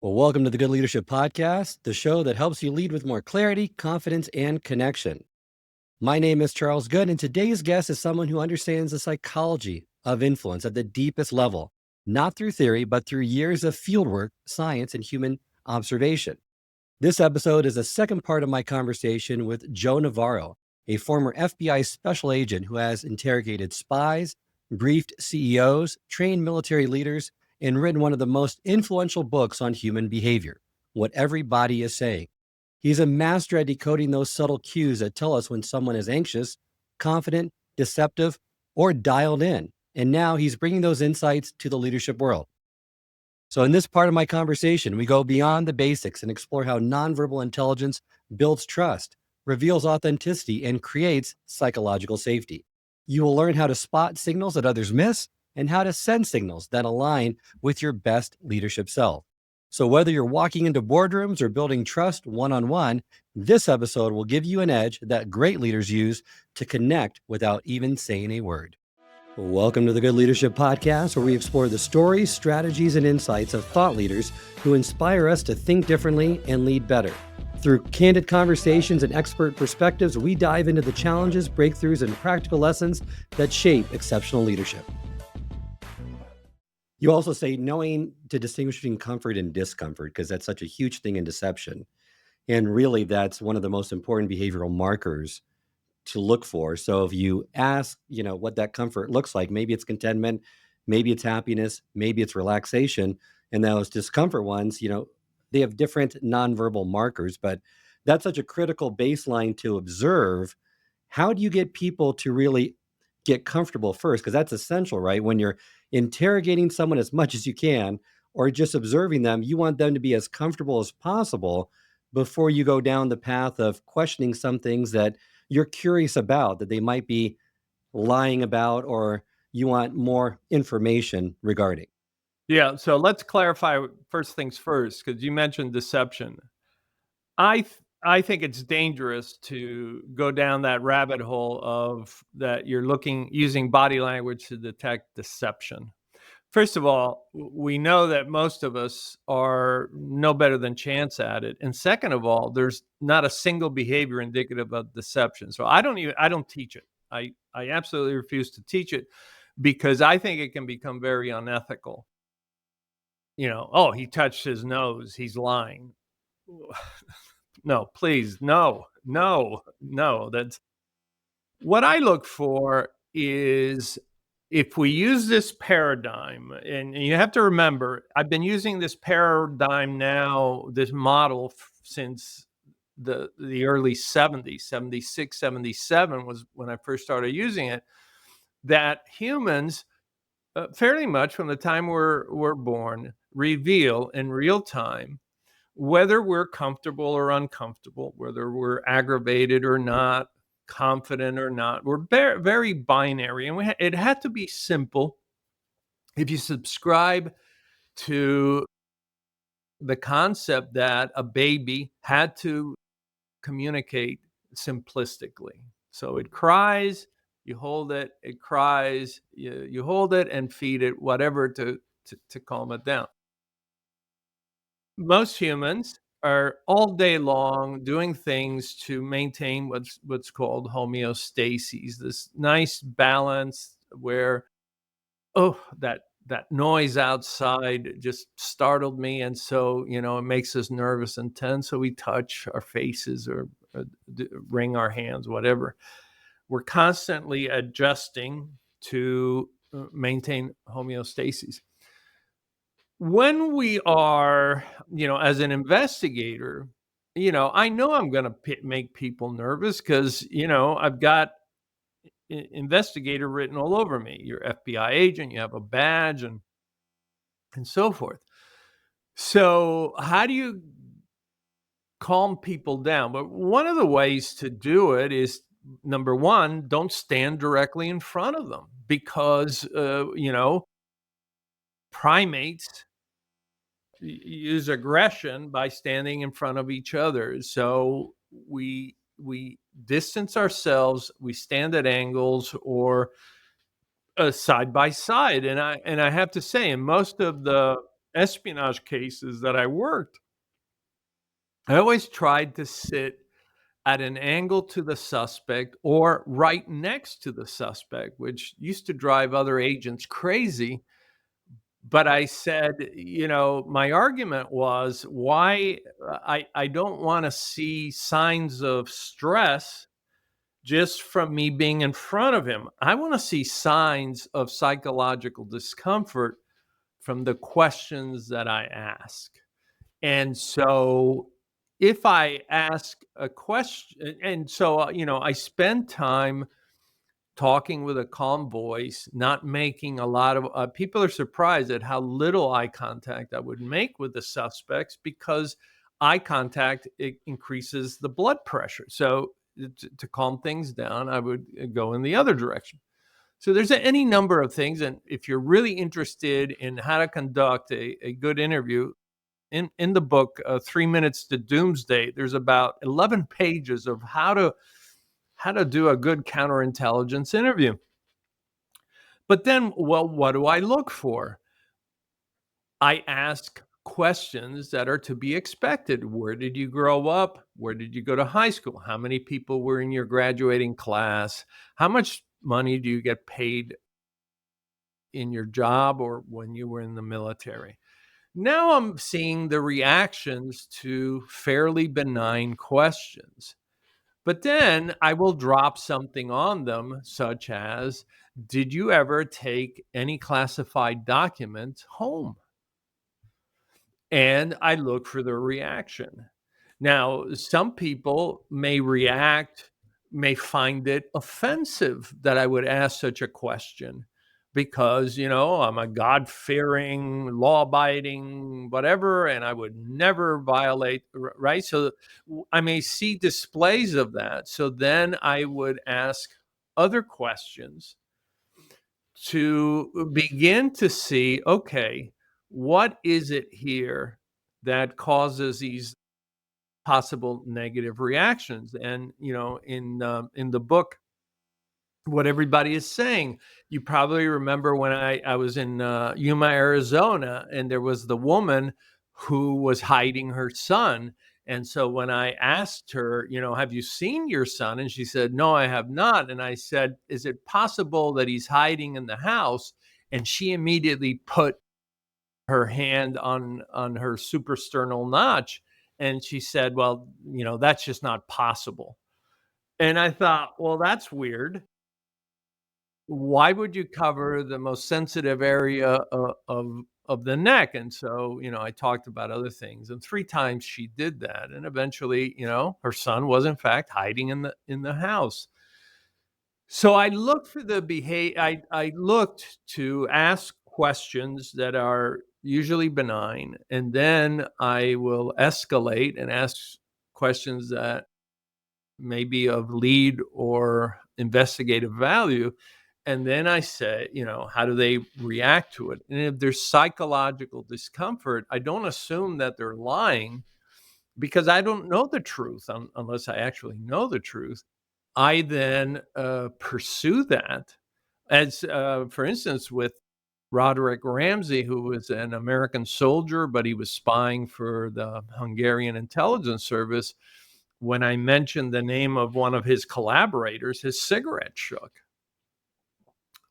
Well, welcome to the Good Leadership Podcast, the show that helps you lead with more clarity, confidence, and connection. My name is Charles Good, and today's guest is someone who understands the psychology of influence at the deepest level, not through theory, but through years of fieldwork, science, and human observation. This episode is the second part of my conversation with Joe Navarro, a former FBI special agent who has interrogated spies, briefed CEOs, trained military leaders, and written one of the most influential books on human behavior, What Everybody is Saying. He's a master at decoding those subtle cues that tell us when someone is anxious, confident, deceptive, or dialed in. And now he's bringing those insights to the leadership world. So, in this part of my conversation, we go beyond the basics and explore how nonverbal intelligence builds trust, reveals authenticity, and creates psychological safety. You will learn how to spot signals that others miss and how to send signals that align with your best leadership self. So, whether you're walking into boardrooms or building trust one on one, this episode will give you an edge that great leaders use to connect without even saying a word. Welcome to the Good Leadership Podcast, where we explore the stories, strategies, and insights of thought leaders who inspire us to think differently and lead better. Through candid conversations and expert perspectives, we dive into the challenges, breakthroughs, and practical lessons that shape exceptional leadership. You also say knowing to distinguish between comfort and discomfort, because that's such a huge thing in deception. And really, that's one of the most important behavioral markers to look for. So if you ask, what that comfort looks like, maybe it's contentment, maybe it's happiness, maybe it's relaxation. And those discomfort ones, they have different nonverbal markers, but that's such a critical baseline to observe. How do you get people to really get comfortable first? Because that's essential, right? When you're interrogating someone as much as you can, or just observing them, you want them to be as comfortable as possible before you go down the path of questioning some things that you're curious about, that they might be lying about, or you want more information regarding. Yeah, so let's clarify first things first, because you mentioned deception. I think it's dangerous to go down that rabbit hole of that you're using body language to detect deception. First of all, we know that most of us are no better than chance at it. And second of all, there's not a single behavior indicative of deception. So I don't teach it. I absolutely refuse to teach it because I think it can become very unethical. Oh, he touched his nose, he's lying. No, please, no. That's what I look for is if we use this paradigm, and you have to remember, I've been using this paradigm now, this model since the early 70s, 76, 77 was when I first started using it, that humans fairly much from the time we're born reveal in real time whether we're comfortable or uncomfortable, whether we're aggravated or not, confident or not. We're very, very binary, and it had to be simple. If you subscribe to the concept that a baby had to communicate simplistically, so it cries, you hold it, it cries, you hold it and feed it whatever to calm it down. Most humans are all day long doing things to maintain what's called homeostasis, this nice balance where, oh, that noise outside just startled me, and so it makes us nervous and tense, so we touch our faces or wring our hands, whatever. We're constantly adjusting to maintain homeostasis. When we are, as an investigator, I know I'm going to make people nervous because, I've got investigator written all over me. You're FBI agent, you have a badge and so forth. So how do you calm people down? But one of the ways to do it is, number one, don't stand directly in front of them because, primates use aggression by standing in front of each other. So we distance ourselves, we stand at angles or side by side. And I have to say, in most of the espionage cases that I worked, I always tried to sit at an angle to the suspect or right next to the suspect, which used to drive other agents crazy. But I said, my argument was why I don't want to see signs of stress just from me being in front of him. I want to see signs of psychological discomfort from the questions that I ask. And so if I ask a question, and so, I spend time talking with a calm voice, not making a lot of people are surprised at how little eye contact I would make with the suspects because eye contact it increases the blood pressure. So to calm things down, I would go in the other direction. So there's any number of things, and if you're really interested in how to conduct a good interview, in the book 3 Minutes to Doomsday, there's about 11 pages of how to do a good counterintelligence interview. But then, well, what do I look for? I ask questions that are to be expected. Where did you grow up? Where did you go to high school? How many people were in your graduating class? How much money do you get paid in your job or when you were in the military? Now I'm seeing the reactions to fairly benign questions. But then I will drop something on them, such as, did you ever take any classified documents home? And I look for their reaction. Now, some people may find it offensive that I would ask such a question because, I'm a God fearing, law abiding, whatever, and I would never violate, right? So I may see displays of that. So then I would ask other questions to begin to see, okay, what is it here that causes these possible negative reactions? And in the book, what everybody is saying, you probably remember when I was in Yuma, Arizona, and there was the woman who was hiding her son. And so when I asked her, have you seen your son? And she said, no, I have not. And I said, is it possible that he's hiding in the house? And she immediately put her hand on her suprasternal notch, and she said, well, that's just not possible. And I thought, well, that's weird. Why would you cover the most sensitive area of the neck? And so, I talked about other things, and 3 times she did that, and eventually, her son was in fact hiding in the house. So I looked for the behavior. I looked to ask questions that are usually benign, and then I will escalate and ask questions that may be of lead or investigative value. And then I say, how do they react to it? And if there's psychological discomfort, I don't assume that they're lying because I don't know the truth unless I actually know the truth. I then pursue that as, for instance, with Roderick Ramsey, who was an American soldier, but he was spying for the Hungarian intelligence service. When I mentioned the name of one of his collaborators, his cigarette shook.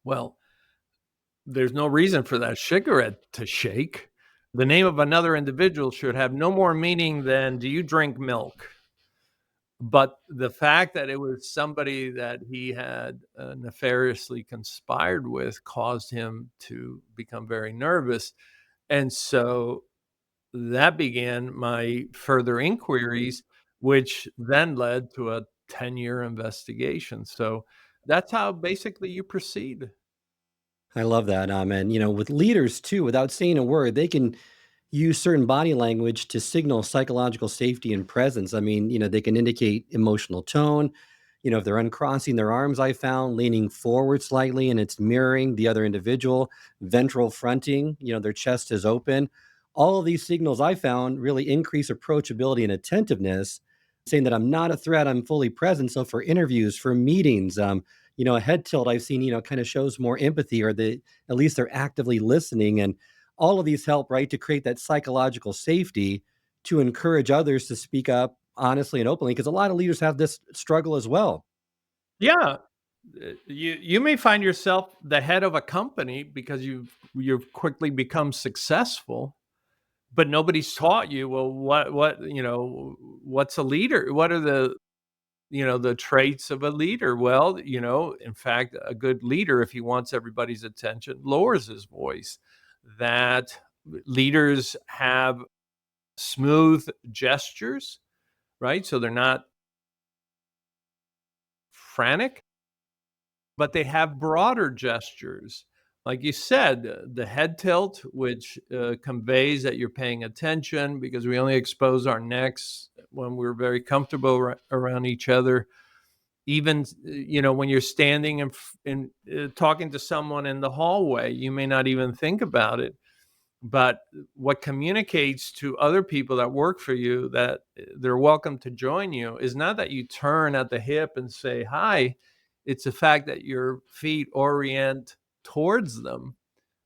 Well, there's no reason for that cigarette to shake. The name of another individual should have no more meaning than, do you drink milk? But the fact that it was somebody that he had nefariously conspired with caused him to become very nervous. And so that began my further inquiries, which then led to a 10-year investigation. So that's how basically you proceed. I love that. And with leaders too, without saying a word, they can use certain body language to signal psychological safety and presence. I mean, they can indicate emotional tone. If they're uncrossing their arms, I found leaning forward slightly and it's mirroring the other individual, ventral fronting, their chest is open. All of these signals I found really increase approachability and attentiveness, saying that I'm not a threat, I'm fully present. So for interviews, for meetings, a head tilt I've seen, kind of shows more empathy or at least they're actively listening. And all of these help, right, to create that psychological safety to encourage others to speak up honestly and openly, because a lot of leaders have this struggle as well. Yeah. You may find yourself the head of a company because you've quickly become successful, but nobody's taught you, well, what's a leader? What are the traits of a leader? Well, in fact, a good leader, if he wants everybody's attention, lowers his voice. That leaders have smooth gestures, right? So they're not frantic, but they have broader gestures. Like you said, the head tilt, which conveys that you're paying attention because we only expose our necks when we're very comfortable around each other. Even when you're standing and talking to someone in the hallway, you may not even think about it, but what communicates to other people that work for you that they're welcome to join you is not that you turn at the hip and say hi. It's the fact that your feet orient towards them,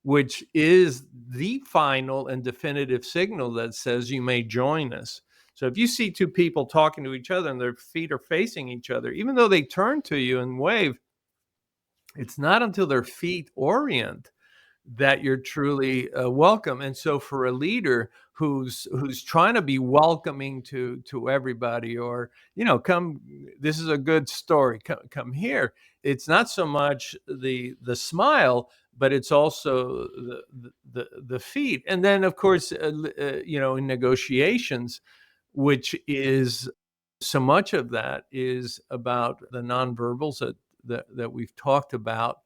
which is the final and definitive signal that says you may join us. So if you see two people talking to each other and their feet are facing each other, even though they turn to you and wave, it's not until their feet orient that you're truly welcome. And so for a leader who's trying to be welcoming to everybody, or come, this is a good story, come here. It's not so much the smile, but it's also the feet. And then of course, in negotiations, which is so much of that is about the nonverbals that we've talked about,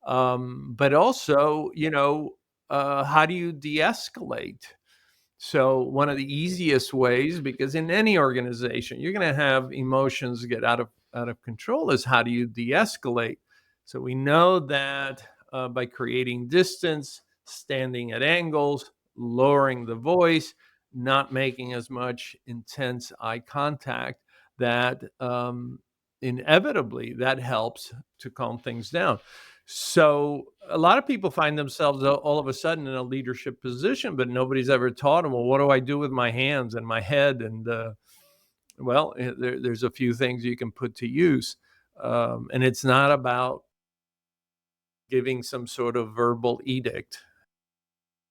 but also, how do you de-escalate? So one of the easiest ways, because in any organization you're going to have emotions get out of control, is how do you de-escalate? So we know that by creating distance, standing at angles, lowering the voice, not making as much intense eye contact, that inevitably that helps to calm things down. So a lot of people find themselves all of a sudden in a leadership position, but nobody's ever taught them, well, what do I do with my hands and my head? And there's a few things you can put to use. And it's not about giving some sort of verbal edict.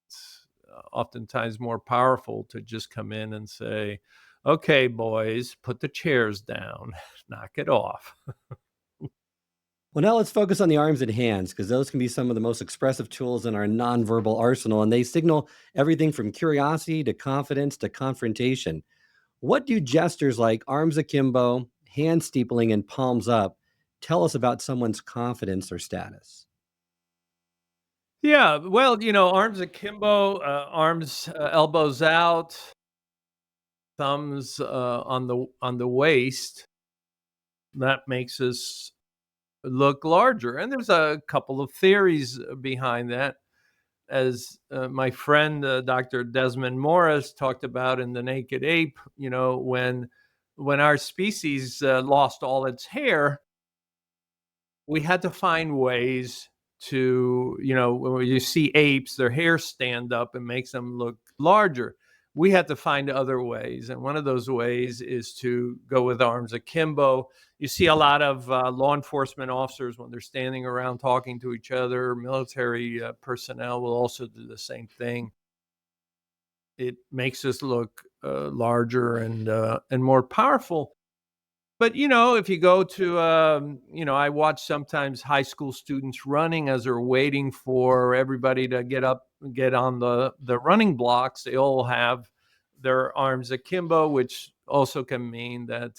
It's oftentimes more powerful to just come in and say, okay, boys, put the chairs down, knock it off. Well, now let's focus on the arms and hands, because those can be some of the most expressive tools in our nonverbal arsenal, and they signal everything from curiosity to confidence to confrontation. What do gestures like arms akimbo, hand steepling, and palms up tell us about someone's confidence or status? Yeah, well, arms akimbo, arms elbows out, thumbs on the waist. That makes us look larger, and there's a couple of theories behind that. As my friend Dr. Desmond Morris talked about in The Naked Ape, when our species lost all its hair, we had to find ways to, when you see apes, their hair stand up and makes them look larger. We had to find other ways. And one of those ways is to go with arms akimbo. You see a lot of law enforcement officers when they're standing around talking to each other. Military personnel will also do the same thing. It makes us look larger and more powerful. But, if you go to, I watch sometimes high school students running as they're waiting for everybody to get up, get on the running blocks. They all have their arms akimbo, which also can mean that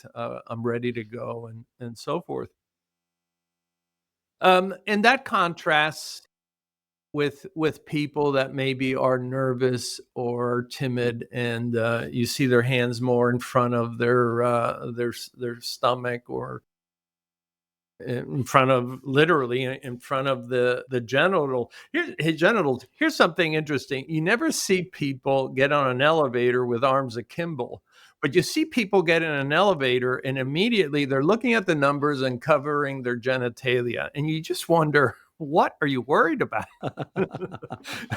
I'm ready to go and so forth. And that contrasts with people that maybe are nervous or timid, and you see their hands more in front of their stomach, or in front of, literally in front of the genital, his genitals. Here's something interesting: you never see people get on an elevator with arms akimbo, but you see people get in an elevator and immediately they're looking at the numbers and covering their genitalia, and you just wonder what are you worried about?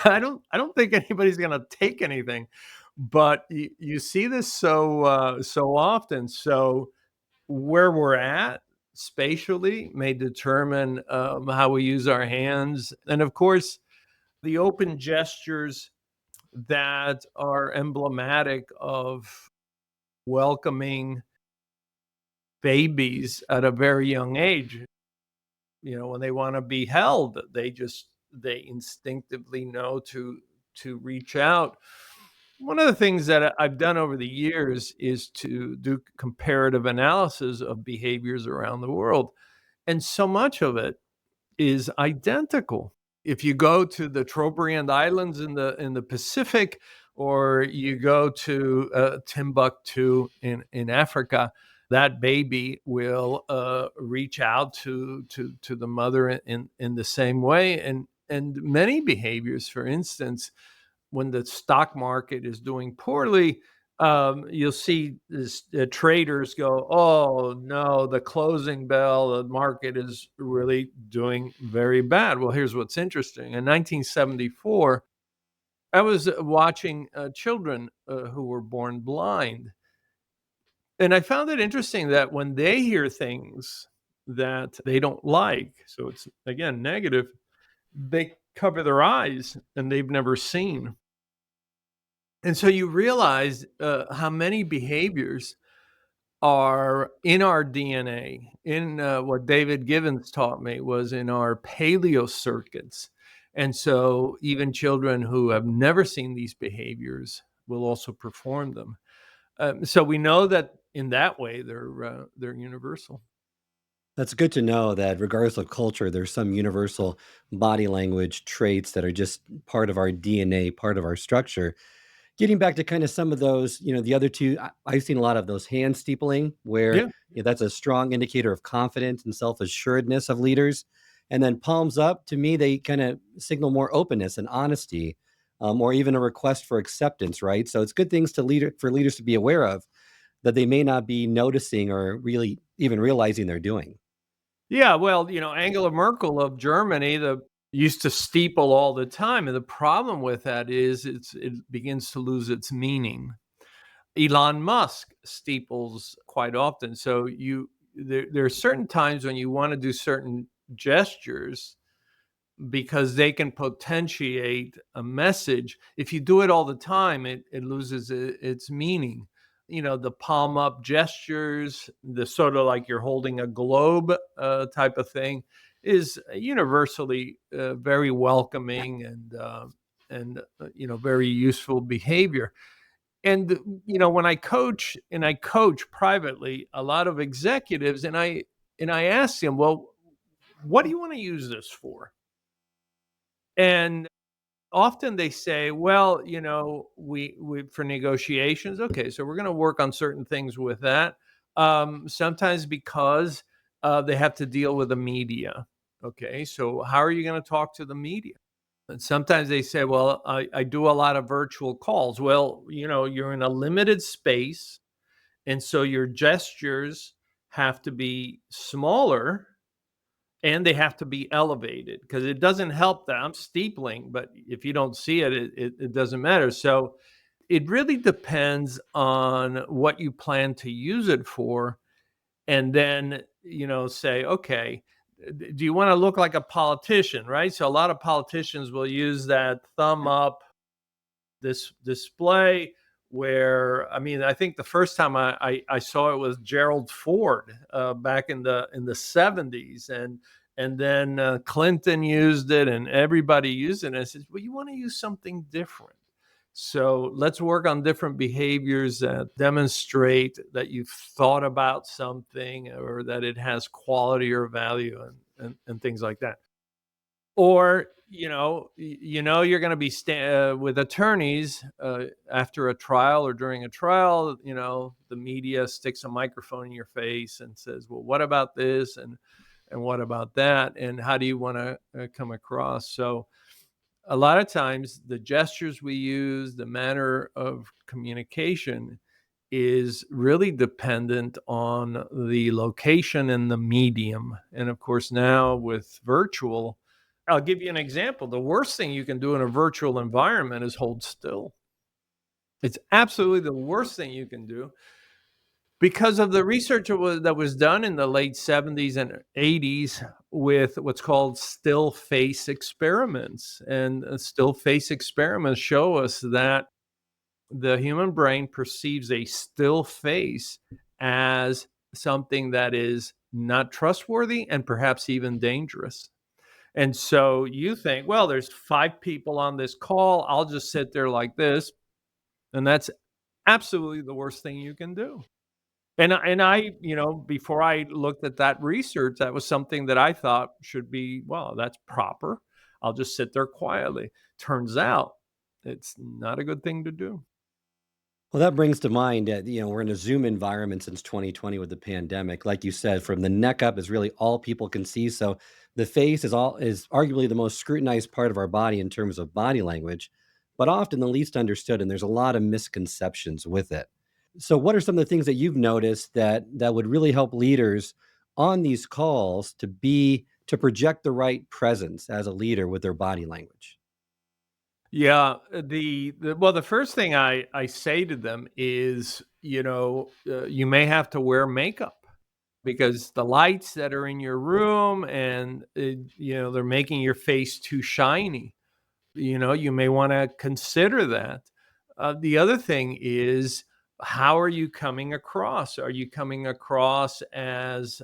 I don't think anybody's gonna take anything, but you see this so often. So where we're at spatially may determine how we use our hands, and of course, the open gestures that are emblematic of welcoming babies at a very young age. When they want to be held, they instinctively know to reach out. One of the things that I've done over the years is to do comparative analysis of behaviors around the world, and so much of it is identical. If you go to the Trobriand Islands in the Pacific, or you go to Timbuktu in Africa, that baby will reach out to the mother in the same way, and many behaviors, for instance, when the stock market is doing poorly, you'll see traders go, "Oh no, the closing bell, the market is really doing very bad." Well, here's what's interesting. In 1974, I was watching children who were born blind, and I found it interesting that when they hear things that they don't like, so it's again negative, they cover their eyes and they've never seen. And so you realize how many behaviors are in our DNA. In what David Givens taught me was in our paleo circuits. And so even children who have never seen these behaviors will also perform them. So we know that in that way they're universal. That's good to know that regardless of culture, there's some universal body language traits that are just part of our DNA, part of our structure. Getting back to kind of some of those, the other two, I've seen a lot of those hand steepling, where Yeah. that's a strong indicator of confidence and self assuredness of leaders. And then palms up, to me, they kind of signal more openness and honesty, or even a request for acceptance, right? So it's good things for leaders to be aware of that they may not be noticing or really even realizing they're doing. Yeah, well, Angela Merkel of Germany, the used to steeple all the time, and the problem with that is it begins to lose its meaning. Elon Musk steeples quite often, so there are certain times when you want to do certain gestures because they can potentiate a message. If you do it all the time, it loses its meaning. The palm up gestures, the sort of like you're holding a globe type of thing, is universally very welcoming and very useful behavior. And when I coach, and I coach privately a lot of executives, and I ask them, well, what do you want to use this for? And often they say, well, we for negotiations, okay, so we're going to work on certain things with that. Sometimes because they have to deal with the media. Okay, so how are you going to talk to the media? And sometimes they say, well, I do a lot of virtual calls. Well, you're in a limited space, and so your gestures have to be smaller, and they have to be elevated, because it doesn't help that I'm steepling, but if you don't see it, it doesn't matter. So it really depends on what you plan to use it for. And then, say, okay, do you want to look like a politician, right? So a lot of politicians will use that thumb up, this display, where, I mean, I think the first time I saw it was Gerald Ford back in the 70s, and then Clinton used it, and everybody used it. And I said, well, you want to use something different. So let's work on different behaviors that demonstrate that you've thought about something, or that it has quality or value, and things like that. Or, you're going to be with attorneys after a trial or during a trial. The media sticks a microphone in your face and says, well, what about this, and what about that, and how do you want to come across? So a lot of times the gestures we use, the manner of communication, is really dependent on the location and the medium. And of course, now with virtual, I'll give you an example. The worst thing you can do in a virtual environment is hold still. It's absolutely the worst thing you can do because of the research that was done in the late 70s and 80s with what's called still face experiments. And still face experiments show us that the human brain perceives a still face as something that is not trustworthy and perhaps even dangerous. And so you think, well, there's 5 people on this call. I'll just sit there like this. And that's absolutely the worst thing you can do. And I, before I looked at that research, that was something that I thought should be, well, that's proper. I'll just sit there quietly. Turns out it's not a good thing to do. Well, that brings to mind that, we're in a Zoom environment since 2020 with the pandemic. Like you said, from the neck up is really all people can see. So the face is arguably the most scrutinized part of our body in terms of body language, but often the least understood. And there's a lot of misconceptions with it. So what are some of the things that you've noticed that would really help leaders on these calls to project the right presence as a leader with their body language? Yeah, the first thing I say to them is, you may have to wear makeup because the lights that are in your room and they're making your face too shiny. You may want to consider that. The other thing is, how are you coming across? Are you coming across as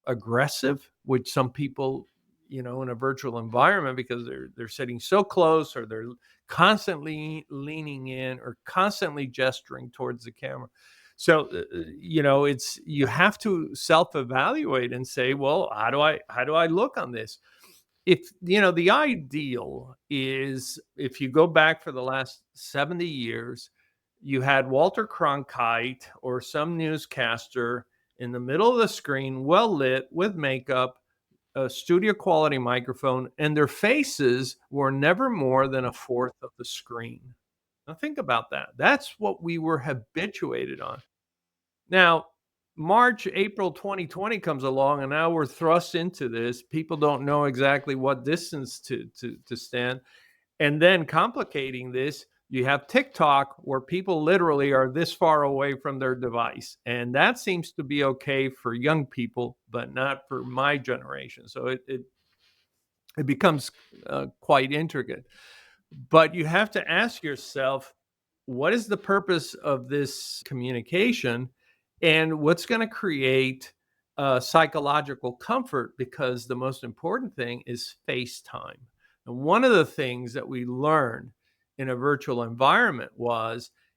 aggressive, which some people, in a virtual environment, because they're sitting so close or they're constantly leaning in or constantly gesturing towards the camera. So, it's you have to self-evaluate and say, well, how do I look on this? If the ideal is, if you go back for the last 70 years, you had Walter Cronkite or some newscaster in the middle of the screen, well lit with makeup, a studio quality microphone, and their faces were never more than a fourth of the screen. Now think about that. That's what we were habituated on. Now, March, April 2020 comes along, and now we're thrust into this. People don't know exactly what distance to stand. And then complicating this, you have TikTok where people literally are this far away from their device. And that seems to be okay for young people, but not for my generation. So it becomes quite intricate. But you have to ask yourself, what is the purpose of this communication and what's going to create psychological comfort? Because the most important thing is face time. And one of the things that we learned in a virtual environment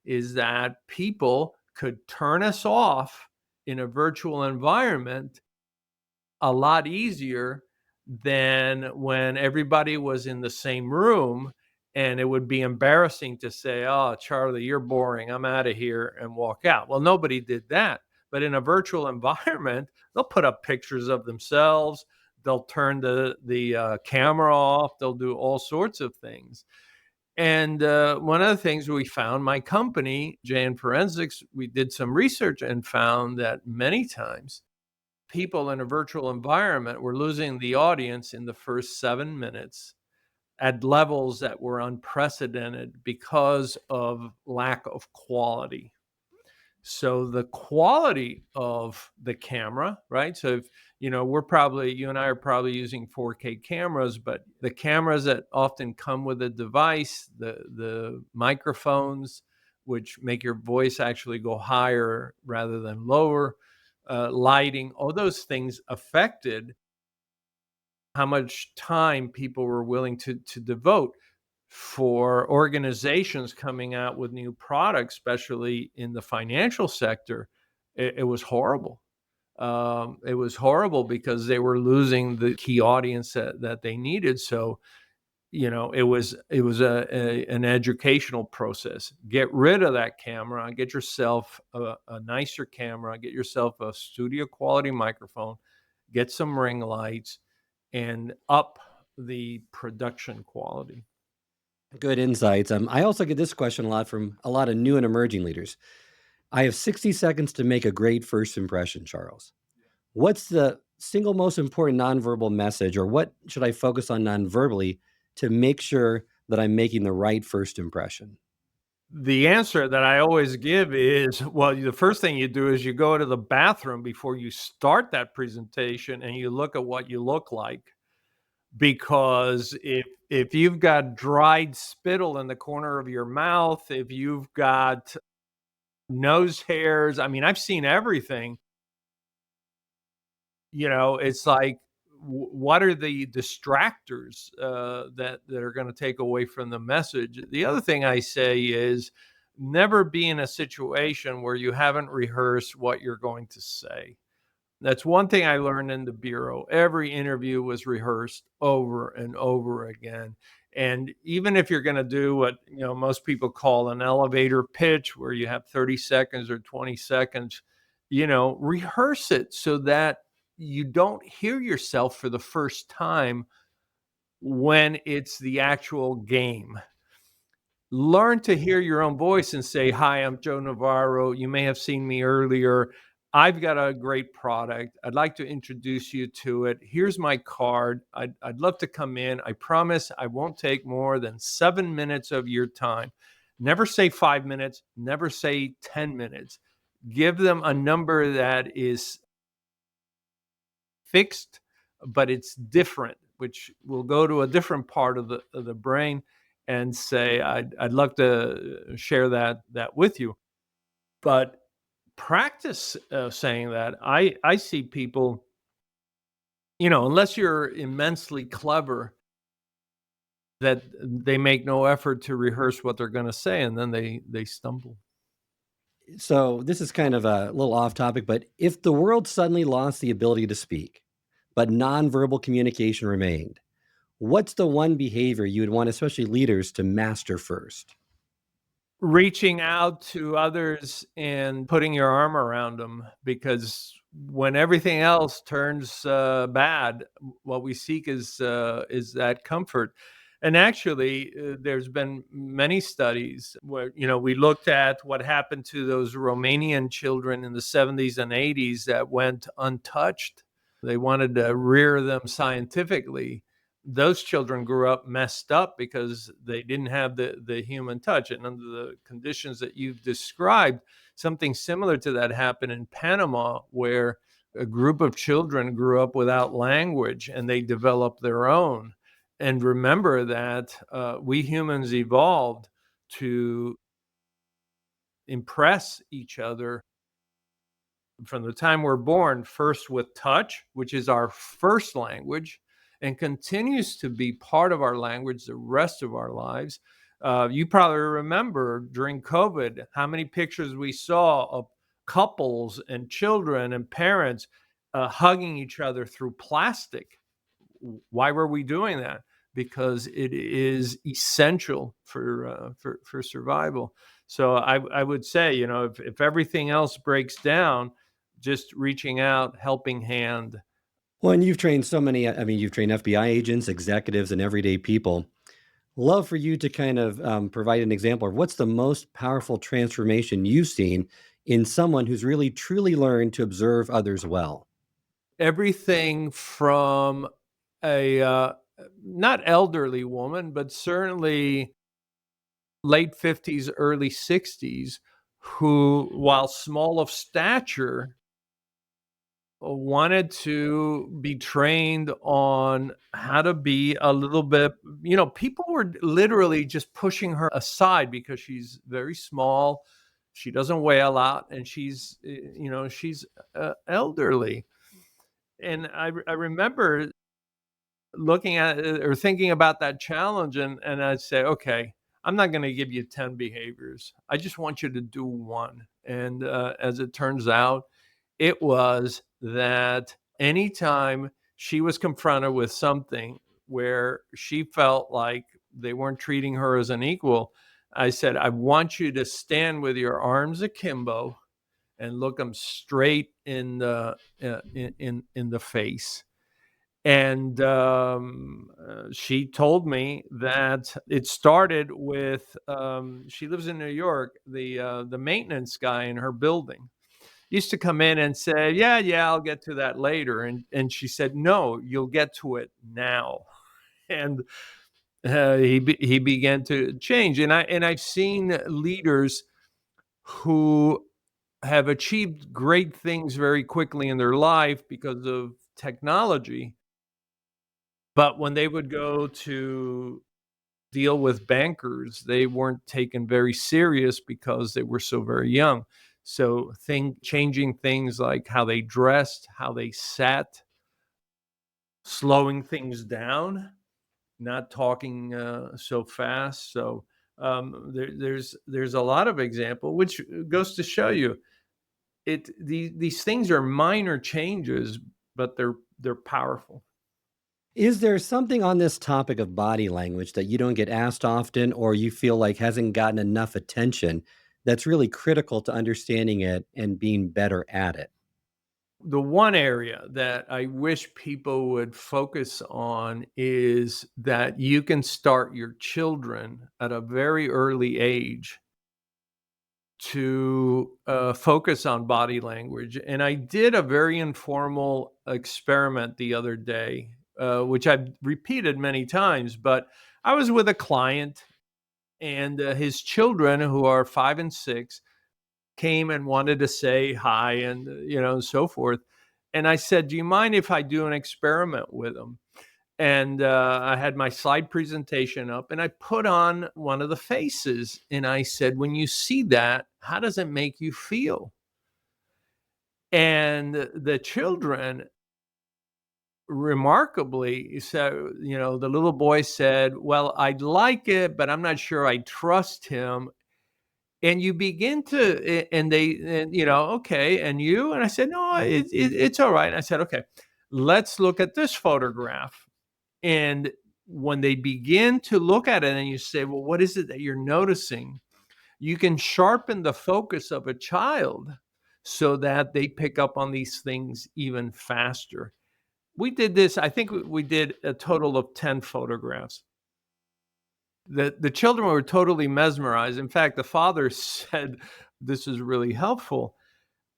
is that people could turn us off in a virtual environment a lot easier than when everybody was in the same room, and it would be embarrassing to say, "Oh, Charlie, you're boring. I'm out of here," and walk out. Well, nobody did that. But in a virtual environment, they'll put up pictures of themselves. They'll turn the camera off. They'll do all sorts of things. And one of the things we found, my company, JN Forensics, we did some research and found that many times people in a virtual environment were losing the audience in the first 7 minutes at levels that were unprecedented because of lack of quality. So the quality of the camera, right? So if you and I are probably using 4K cameras, but the cameras that often come with a device, the microphones, which make your voice actually go higher rather than lower, lighting, all those things affected how much time people were willing to devote. For organizations coming out with new products, especially in the financial sector, it was horrible. It was horrible because they were losing the key audience that they needed. So, it was an educational process. Get rid of that camera, get yourself a nicer camera, get yourself a studio quality microphone, get some ring lights, and up the production quality. Good insights. I also get this question a lot from a lot of new and emerging leaders. I have 60 seconds to make a great first impression, Charles. What's the single most important nonverbal message, or what should I focus on nonverbally to make sure that I'm making the right first impression? The answer that I always give is, well, the first thing you do is you go to the bathroom before you start that presentation and you look at what you look like. Because if you've got dried spittle in the corner of your mouth, if you've got nose hairs, I mean, I've seen everything. It's like, what are the distractors that are going to take away from the message? The other thing I say is never be in a situation where you haven't rehearsed what you're going to say. That's one thing I learned in the bureau. Every interview was rehearsed over and over again. And even if you're going to do what, most people call an elevator pitch, where you have 30 seconds or 20 seconds, rehearse it so that you don't hear yourself for the first time when it's the actual game. Learn to hear your own voice and say, "Hi, I'm Joe Navarro. You may have seen me earlier. I've got a great product. I'd like to introduce you to it. Here's my card. I'd love to come in. I promise I won't take more than 7 minutes of your time." Never say 5 minutes. Never say 10 minutes. Give them a number that is fixed, but it's different, which will go to a different part of the brain and say, I'd love to share that with you. But practice saying that. I see people, unless you're immensely clever, that they make no effort to rehearse what they're going to say, and then they stumble. So, this is kind of a little off topic, but if the world suddenly lost the ability to speak, but nonverbal communication remained, what's the one behavior you would want, especially leaders, to master first? Reaching out to others and putting your arm around them, because when everything else turns bad, what we seek is that comfort. And actually, there's been many studies where we looked at what happened to those Romanian children in the 70s and 80s that went untouched. They wanted to rear them scientifically. Those children grew up messed up because they didn't have the human touch. And under the conditions that you've described, something similar to that happened in Panama, where a group of children grew up without language and they developed their own. And remember that we humans evolved to impress each other from the time we're born, first with touch, which is our first language, and continues to be part of our language the rest of our lives. You probably remember during COVID how many pictures we saw of couples and children and parents hugging each other through plastic. Why were we doing that? Because it is essential for survival. So I would say, if everything else breaks down, just reaching out, helping hand. Well, and you've trained so many, I mean, you've trained FBI agents, executives, and everyday people. Love for you to kind of provide an example of what's the most powerful transformation you've seen in someone who's really truly learned to observe others well. Everything from a not elderly woman, but certainly late 50s, early 60s, who, while small of stature, wanted to be trained on how to be a little bit, people were literally just pushing her aside because she's very small. She doesn't weigh a lot, and she's elderly. And I remember looking at it or thinking about that challenge, and I'd say, okay, I'm not going to give you 10 behaviors. I just want you to do one. And as it turns out, it was that anytime she was confronted with something where she felt like they weren't treating her as an equal, I said, I want you to stand with your arms akimbo and look them straight in the face. And she told me that it started with, she lives in New York, the maintenance guy in her building. used to come in and say, yeah, I'll get to that later. And she said, no, you'll get to it now. And he began to change. And I've seen leaders who have achieved great things very quickly in their life because of technology. But when they would go to deal with bankers, they weren't taken very serious because they were so very young. So changing things like how they dressed, how they sat, slowing things down, not talking so fast. So there's a lot of example, which goes to show you these things are minor changes, but they're powerful. Is there something on this topic of body language that you don't get asked often or you feel like hasn't gotten enough attention that's really critical to understanding it and being better at it? The one area that I wish people would focus on is that you can start your children at a very early age to focus on body language. And I did a very informal experiment the other day, which I've repeated many times, but I was with a client and his children, who are 5 and 6, came and wanted to say hi and so forth. And I said, do you mind if I do an experiment with them? And I had my slide presentation up and I put on one of the faces and I said, when you see that, how does it make you feel? And the children, remarkably, so the little boy said, well, I'd like it, but I'm not sure I trust him. And you begin to, and okay, and you, and I said, no, it's all right. And I said, okay, let's look at this photograph. And when they begin to look at it and you say, well, what is it that you're noticing? You can sharpen the focus of a child so that they pick up on these things even faster. We did this, I think we did a total of 10 photographs. The children were totally mesmerized. In fact, the father said, this is really helpful.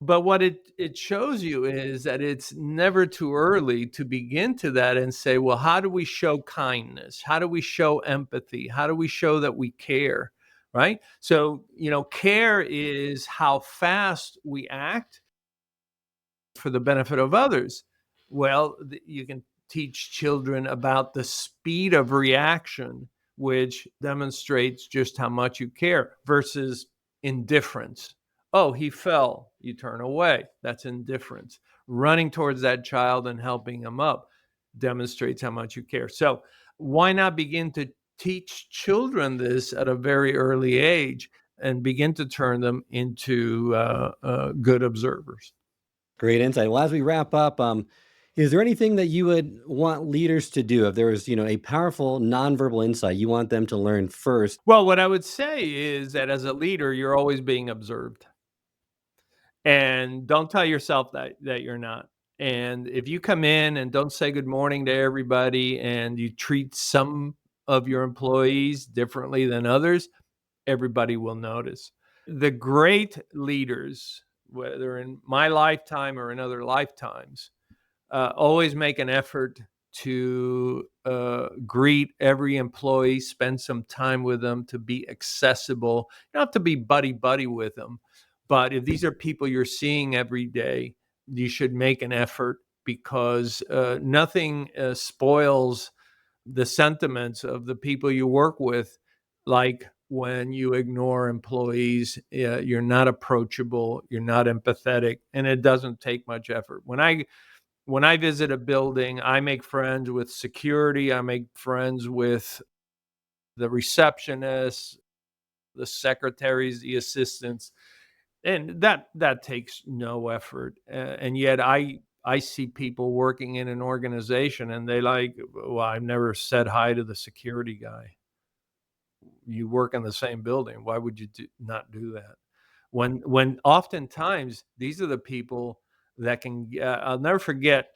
But what it shows you is that it's never too early to begin to that and say, well, how do we show kindness? How do we show empathy? How do we show that we care? Right? So, care is how fast we act for the benefit of others. Well, you can teach children about the speed of reaction, which demonstrates just how much you care, versus indifference. Oh, he fell. You turn away. That's indifference. Running towards that child and helping him up demonstrates how much you care. So, why not begin to teach children this at a very early age and begin to turn them into good observers? Great insight. Well, as we wrap up, is there anything that you would want leaders to do if there was, a powerful nonverbal insight you want them to learn first? Well, what I would say is that as a leader, you're always being observed. And don't tell yourself that you're not. And if you come in and don't say good morning to everybody and you treat some of your employees differently than others, everybody will notice. The great leaders, whether in my lifetime or in other lifetimes, always make an effort to greet every employee, spend some time with them, to be accessible. You don't have to be buddy buddy with them, but if these are people you're seeing every day, you should make an effort, because nothing spoils the sentiments of the people you work with, like when you ignore employees. You're not approachable, you're not empathetic, and it doesn't take much effort. When I visit a building, I make friends with security, I make friends with the receptionists, the secretaries, the assistants, and that takes no effort. And yet I see people working in an organization and they like, well, I've never said hi to the security guy. You work in the same building. Why would you not do that? When oftentimes these are the people that can. I'll never forget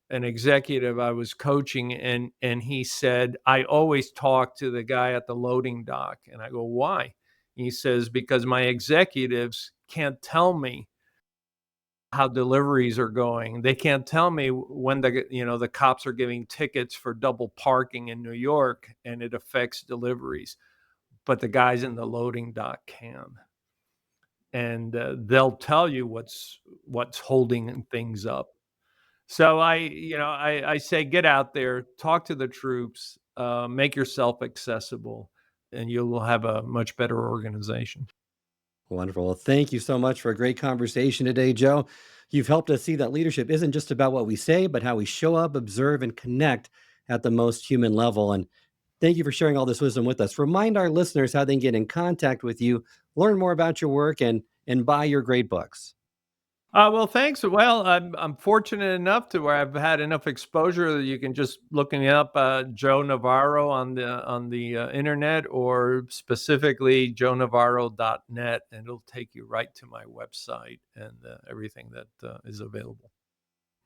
an executive I was coaching, and he said, I always talk to the guy at the loading dock. And I go, why? He says, because my executives can't tell me how deliveries are going. They can't tell me when the cops are giving tickets for double parking in New York and it affects deliveries, but the guys in the loading dock can. And they'll tell you what's holding things up. So I say get out there, talk to the troops, make yourself accessible, and you will have a much better organization. Wonderful. Well, thank you so much for a great conversation today, Joe. You've helped us see that leadership isn't just about what we say, but how we show up, observe, and connect at the most human level. And thank you for sharing all this wisdom with us. Remind our listeners how they can get in contact with you, learn more about your work, and buy your great books. Well, thanks. Well, I'm fortunate enough to where I've had enough exposure that you can just look me up, Joe Navarro on the internet, or specifically joenavarro.net, and it'll take you right to my website and everything that is available.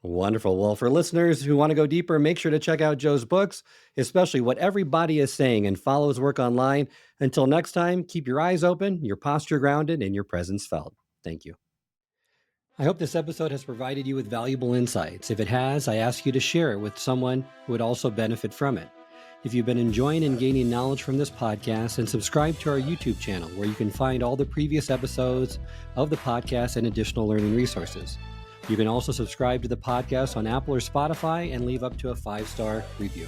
Wonderful. Well, for listeners who want to go deeper, make sure to check out Joe's books, especially What Everybody is Saying, and follow his work online. Until next time, keep your eyes open, your posture grounded, and your presence felt. Thank you. I hope this episode has provided you with valuable insights. If it has, I ask you to share it with someone who would also benefit from it. If you've been enjoying and gaining knowledge from this podcast, then subscribe to our YouTube channel, where you can find all the previous episodes of the podcast and additional learning resources. You can also subscribe to the podcast on Apple or Spotify and leave up to a 5-star review.